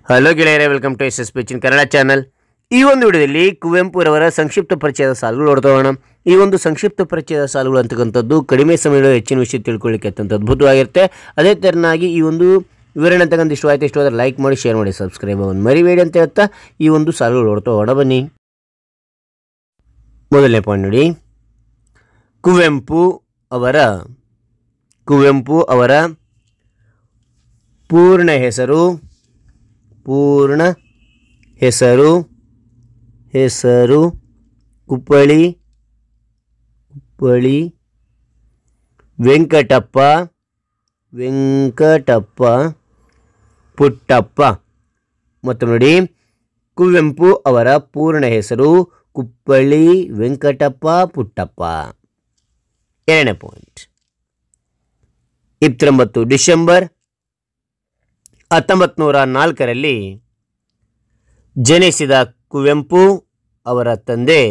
Hello ಗೆಳೆಯರೇ, welcome to S ಪಿಚಿನ್ Kannada channel. ಈ ಒಂದು ವಿಡಿಯೋದಲ್ಲಿ ಕುವೆಂಪುರವರ ಸಂಕ್ಷಿಪ್ತ ಪರಿಚಯದ ಸಾಲುಗಳು ನೋಡ್ತೋಣ. ಈ ಒಂದು ಸಂಕ್ಷಿಪ್ತ ಪರಿಚಯದ ಸಾಲುಗಳು ಅಂತಕ್ಕಂಥದ್ದು ಕಡಿಮೆ ಸಮಯದಲ್ಲಿ ಹೆಚ್ಚಿನ ವಿಷಯ ತಿಳ್ಕೊಳ್ಳಿಕ್ಕೆ ಅತ್ಯಂತ ಅದ್ಭುತವಾಗಿರುತ್ತೆ. ಅದೇ ಥರನಾಗಿ ಈ ಒಂದು ವಿವರಣೆ ಅಂತಕ್ಕಂಥ ಇಷ್ಟವಾದರೆ ಲೈಕ್ ಮಾಡಿ, ಶೇರ್ ಮಾಡಿ, ಸಬ್ಸ್ಕ್ರೈಬ್ ಆಗೋದು ಮರಿಬೇಡಿ ಅಂತ ಹೇಳ್ತಾ ಈ ಒಂದು ಸಾಲುಗಳು ನೋಡ್ತೋಣ. ಬನ್ನಿ. ಮೊದಲನೇ ಪಾಯಿಂಟ್ ನೋಡಿ. ಕುವೆಂಪು ಅವರ ಪೂರ್ಣ ಹೆಸರು ಕುಪ್ಪಳಿ ವೆಂಕಟಪ್ಪ ಪುಟ್ಟಪ್ಪ. ಮತ್ತು ನೋಡಿ, ಕುವೆಂಪು ಅವರ ಪೂರ್ಣ ಹೆಸರು ಕುಪ್ಪಳಿ ವೆಂಕಟಪ್ಪ ಪುಟ್ಟಪ್ಪ. ಎರಡನೇ ಪಾಯಿಂಟ್. 29 ಡಿಸೆಂಬರ್ 1904 ಜನಿಸಿದ ಕುವೆಂಪು ಅವರ ತಂದೆ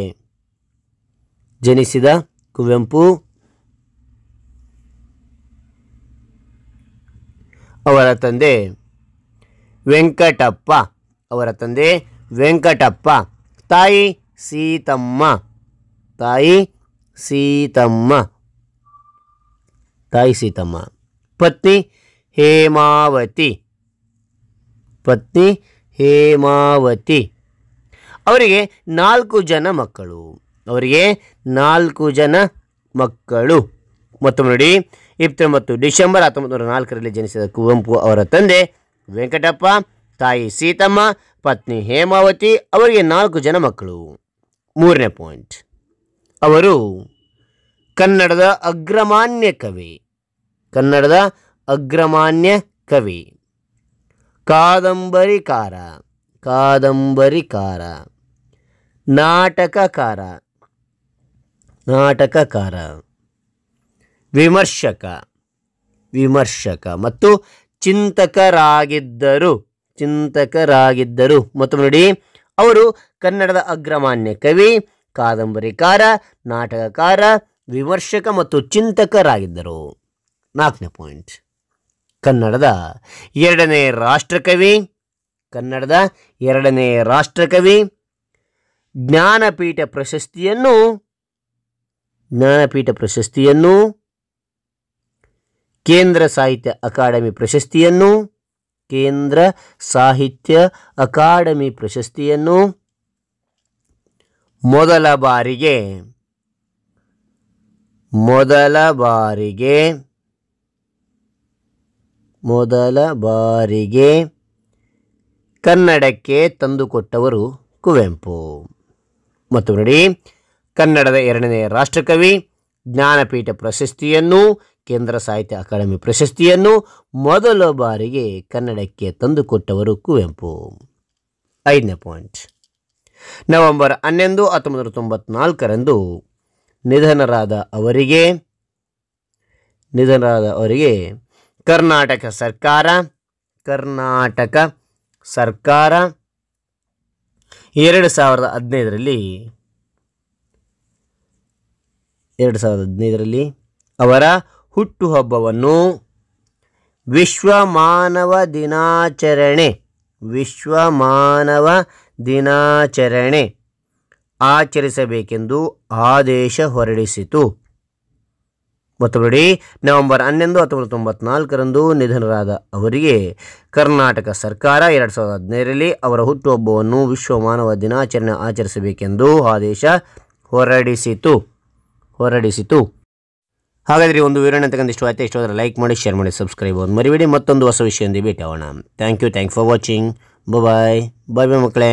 ವೆಂಕಟಪ್ಪ, ತಾಯಿ ಸೀತಮ್ಮ, ಪತ್ನಿ ಹೇಮಾವತಿ. ಅವರಿಗೆ 4 ಜನ ಮಕ್ಕಳು. ಮತ್ತು ನೋಡಿ, 29 ಡಿಸೆಂಬರ್ 1904 ಜನಿಸಿದ ಕುವೆಂಪು ಅವರ ತಂದೆ ವೆಂಕಟಪ್ಪ, ತಾಯಿ ಸೀತಮ್ಮ, ಪತ್ನಿ ಹೇಮಾವತಿ. ಅವರಿಗೆ 4 ಜನ ಮಕ್ಕಳು. ಮೂರನೇ ಪಾಯಿಂಟ್. ಅವರು ಕನ್ನಡದ ಅಗ್ರಮಾನ್ಯ ಕವಿ, ಕಾದಂಬರಿಕಾರ, ನಾಟಕಕಾರ, ವಿಮರ್ಶಕ ಮತ್ತು ಚಿಂತಕರಾಗಿದ್ದರು. ಮತ್ತು ನೋಡಿ, ಅವರು ಕನ್ನಡದ ಅಗ್ರಮಾನ್ಯ ಕವಿ, ಕಾದಂಬರಿಕಾರ, ನಾಟಕಕಾರ, ವಿಮರ್ಶಕ ಮತ್ತು ಚಿಂತಕರಾಗಿದ್ದರು. 4ನೇ ಪಾಯಿಂಟ್. ಕನ್ನಡದ ಎರಡನೇ ರಾಷ್ಟ್ರಕವಿ, ಜ್ಞಾನಪೀಠ ಪ್ರಶಸ್ತಿಯನ್ನು, ಕೇಂದ್ರ ಸಾಹಿತ್ಯ ಅಕಾಡೆಮಿ ಪ್ರಶಸ್ತಿಯನ್ನು ಮೊದಲ ಬಾರಿಗೆ ಕನ್ನಡಕ್ಕೆ ತಂದುಕೊಟ್ಟವರು ಕುವೆಂಪು. ಮತ್ತು ನೋಡಿ, ಕನ್ನಡದ ಎರಡನೇ ರಾಷ್ಟ್ರಕವಿ, ಜ್ಞಾನಪೀಠ ಪ್ರಶಸ್ತಿಯನ್ನು, ಕೇಂದ್ರ ಸಾಹಿತ್ಯ ಅಕಾಡೆಮಿ ಪ್ರಶಸ್ತಿಯನ್ನು ಮೊದಲ ಬಾರಿಗೆ ಕನ್ನಡಕ್ಕೆ ತಂದುಕೊಟ್ಟವರು ಕುವೆಂಪು. 5ನೇ ಪಾಯಿಂಟ್. ನವೆಂಬರ್ 11, 1994 ನಿಧನರಾದ ಅವರಿಗೆ ಕರ್ನಾಟಕ ಸರ್ಕಾರ 2015 ಅವರ ಹುಟ್ಟುಹಬ್ಬವನ್ನು ವಿಶ್ವ ಮಾನವ ದಿನಾಚರಣೆ ಆಚರಿಸಬೇಕೆಂದು ಆದೇಶ ಹೊರಡಿಸಿತು. ಮತ್ತು ನೋಡಿ, ನವೆಂಬರ್ 11, 1994 ನಿಧನರಾದ ಅವರಿಗೆ ಕರ್ನಾಟಕ ಸರ್ಕಾರ 2015 ಅವರ ಹುಟ್ಟುಹಬ್ಬವನ್ನು ವಿಶ್ವ ಮಾನವ ದಿನಾಚರಣೆ ಆಚರಿಸಬೇಕೆಂದು ಆದೇಶ ಹೊರಡಿಸಿತು. ಹಾಗಾದರೆ ಒಂದು ವಿವರಣೆ ಅಂತಕ್ಕಂಥ ಇಷ್ಟವಾದರೆ ಲೈಕ್ ಮಾಡಿ, ಶೇರ್ ಮಾಡಿ, ಸಬ್ಸ್ಕ್ರೈಬ್ ಆಗೋದು ಮರಿಬೇಡಿ. ಮತ್ತೊಂದು ಹೊಸ ವಿಷಯದಿಂದ ಭೇಟಿ ಆಗೋಣ. Thank you for watching. Bye ಮಕ್ಕಳೇ.